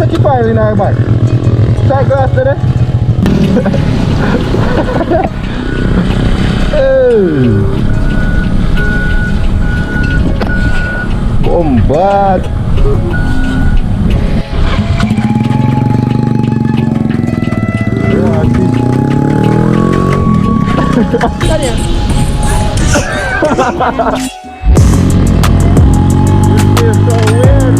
35 in our bike. Start glass today. Come back. This is so weird.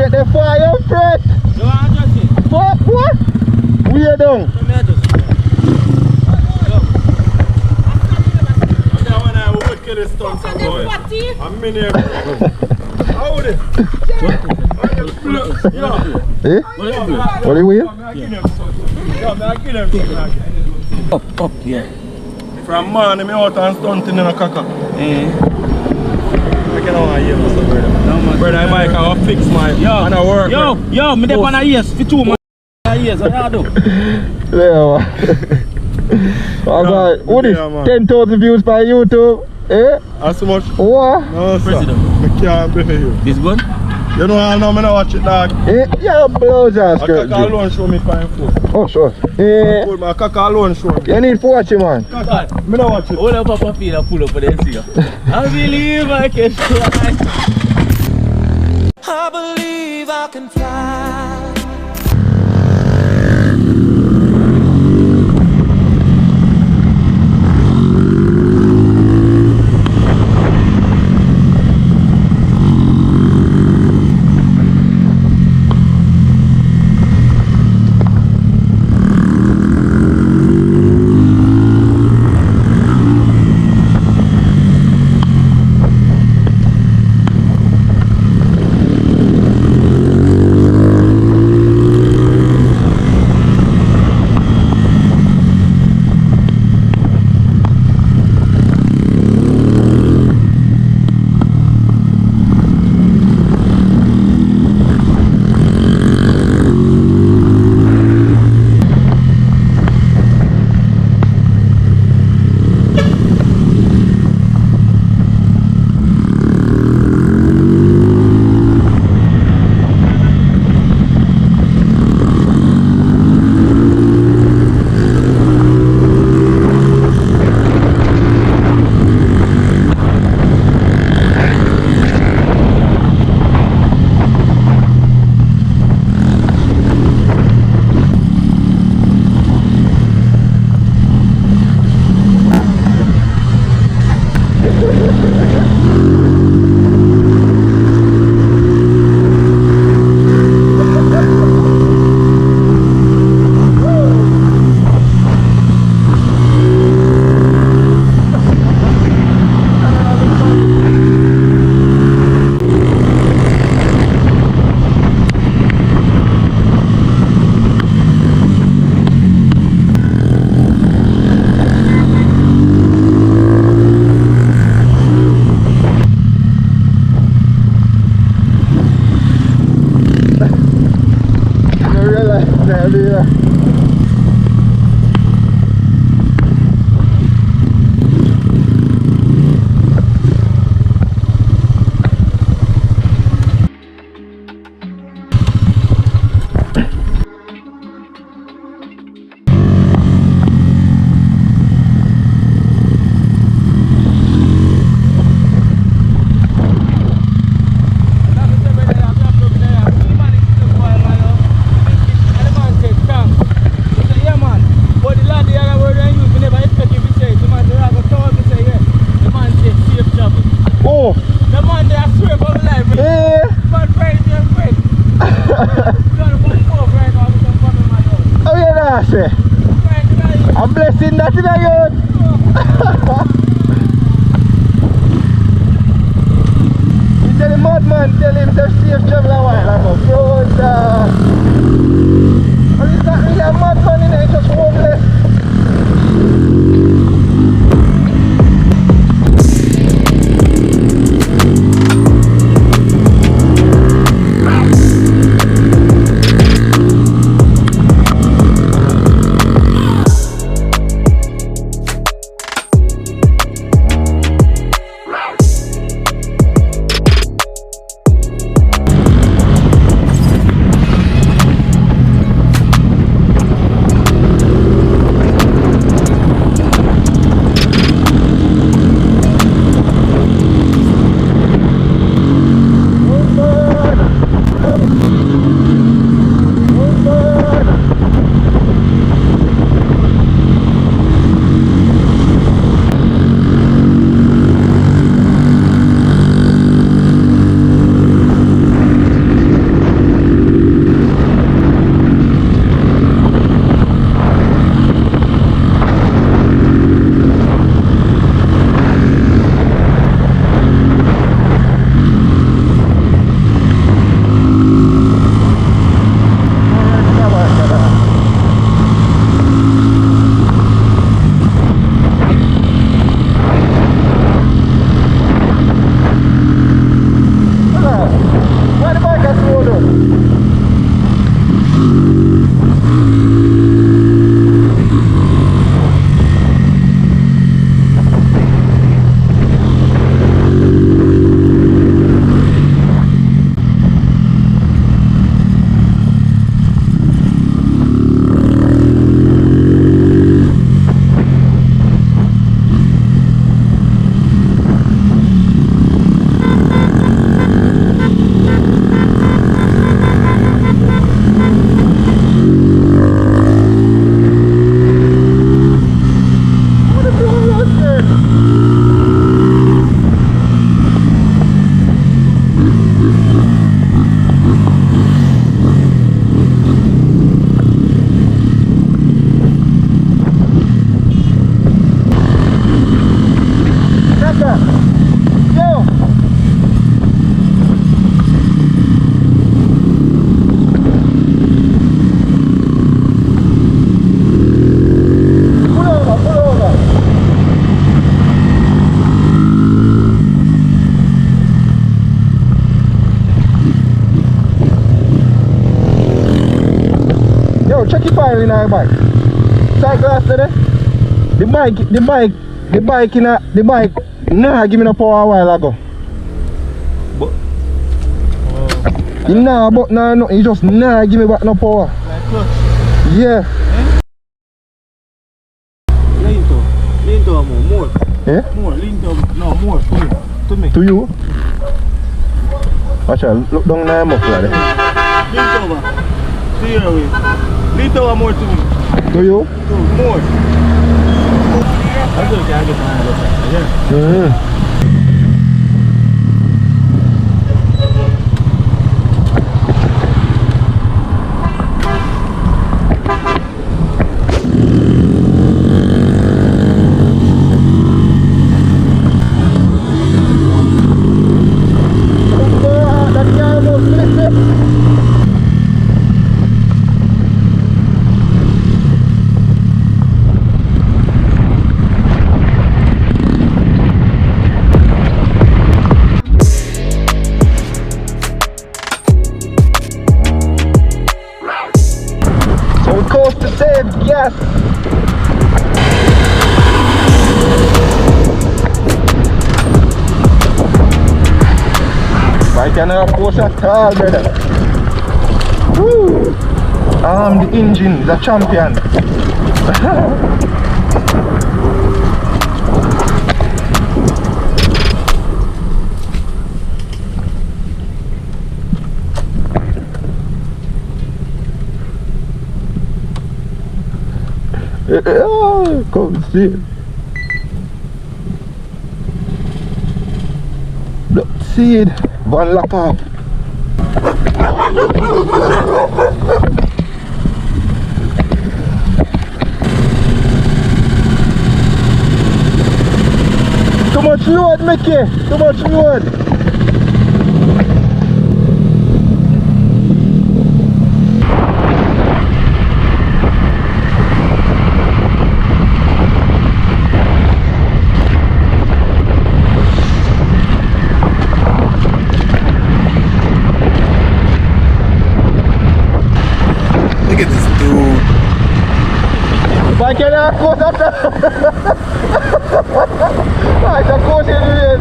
The fire fret. You want to adjust it? Fuck what? We are down. Let me adjust it. When I would kill this stunt boy. I'm in here. How would it? Eh? What are we here? Up, yeah. From morning, I'm out and stunting in a caca. I can't hear myself, brother. Brother, I might have to fix my and I work. Yo, me dey on a years for 2 months. Years, what you do? Yeah. Alright, what is 10,000 views by YouTube? Eh? How so much? What? No, sir. President. I can't pay for you. This good? You know, I know I watch it, dog. Eh? Yeah, blows and I skirt. caca alone show me fine food. Oh, sure. Eh? My caca alone show me. You need to watch it, man. Caca, me not watch it. Hold up, Papa Feed and pull up for the NC. I believe I can fly. I believe I can fly. I'm blessing that in a youth. road man tell him to safe travel a while ago. Brother. And it's not really a madman in it, it's just homeless. Check your fire in our bike. Side glass today. The bike, nah, give me the power a while ago. But nah, but nah, no, he just nah, give me back no power. like clutch. Yeah. Lean to more. Yeah? More, lean to, no, more, to me. To you? Watch out, look down there, muffler there. Lean to over. See your way. Lean to over more to me. To you? To more. That's okay, I get my hand up there. Yeah. Coast to save gas. I cannot push at all, brother. Woo! The engine is a champion. Come see. Look, see it. One lap off. Too much load, Mickey. Too much load. Bike aku satu. Bike aku sini.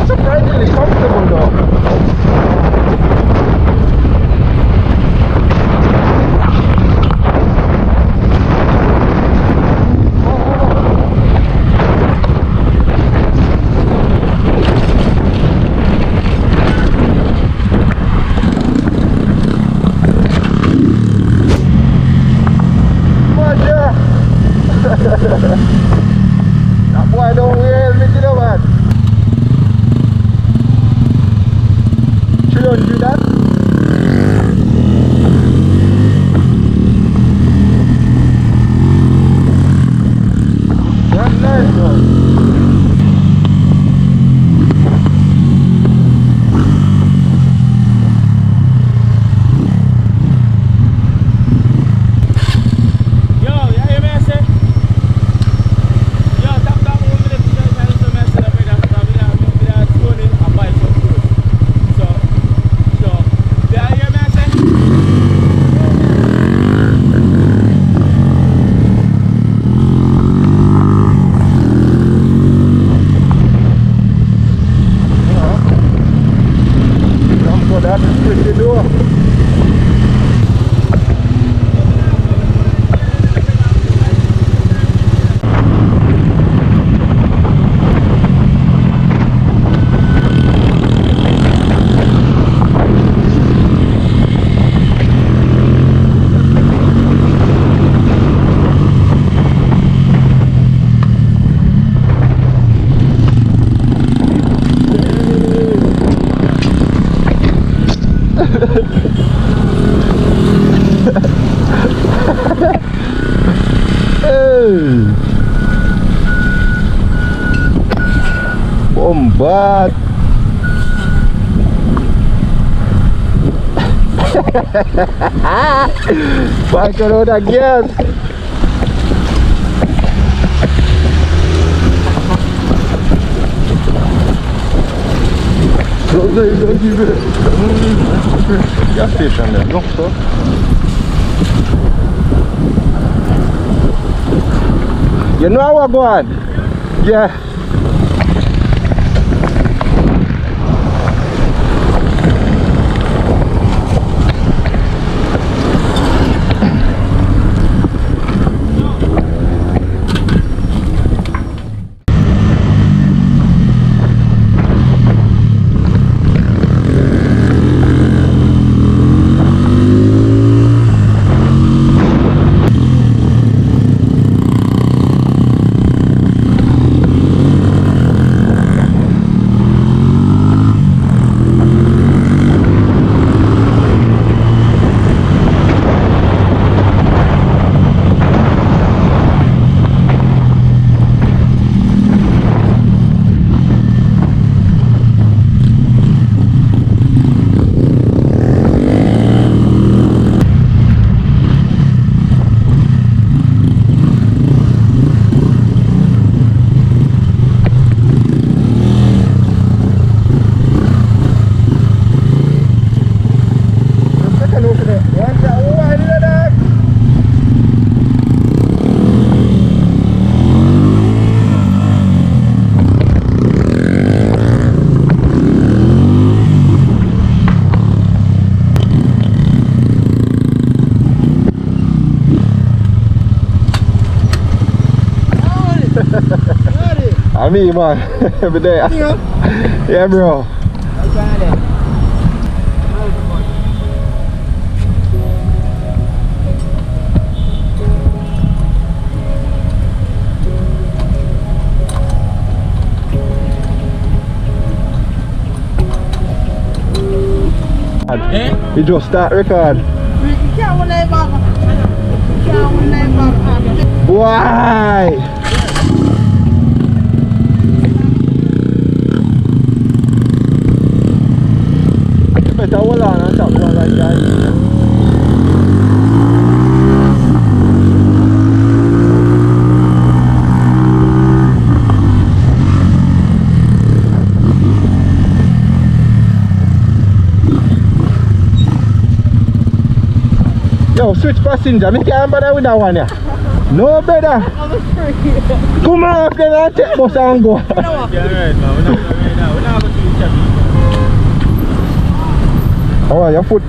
Surprisingly comfortable though. Tak puas dah wheel ni kita buat. Should I do that? That's nice though. Bombat. Pakai roda gas. Roda juga. Gas station där också. You know what going? Yeah. I mean, man, every day. Yeah, bro. You just start record. Why? Betul wala na tak wala guys. switch passenger. I can't bother with that one, yeah. No, brother. I'm afraid. Come on, then I'll take bus and go. Yeah, right, man. We're not going right now. We're not going to do the Oh, your foot.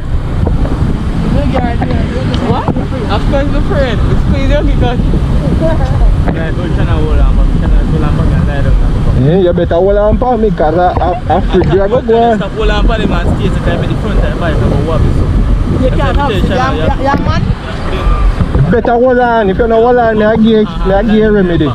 What? Of course, the friend. Squeeze your kick. Yeah, don't try to hold on, but try to hold on for me and lie down. Yeah, you better hold on for me, because I'm free to go go. Stop hold on for them and stay so time at the front of the bike and go wobble so. You can't have yeah, man. Better hold on. If you don't hold on, I give you remedy.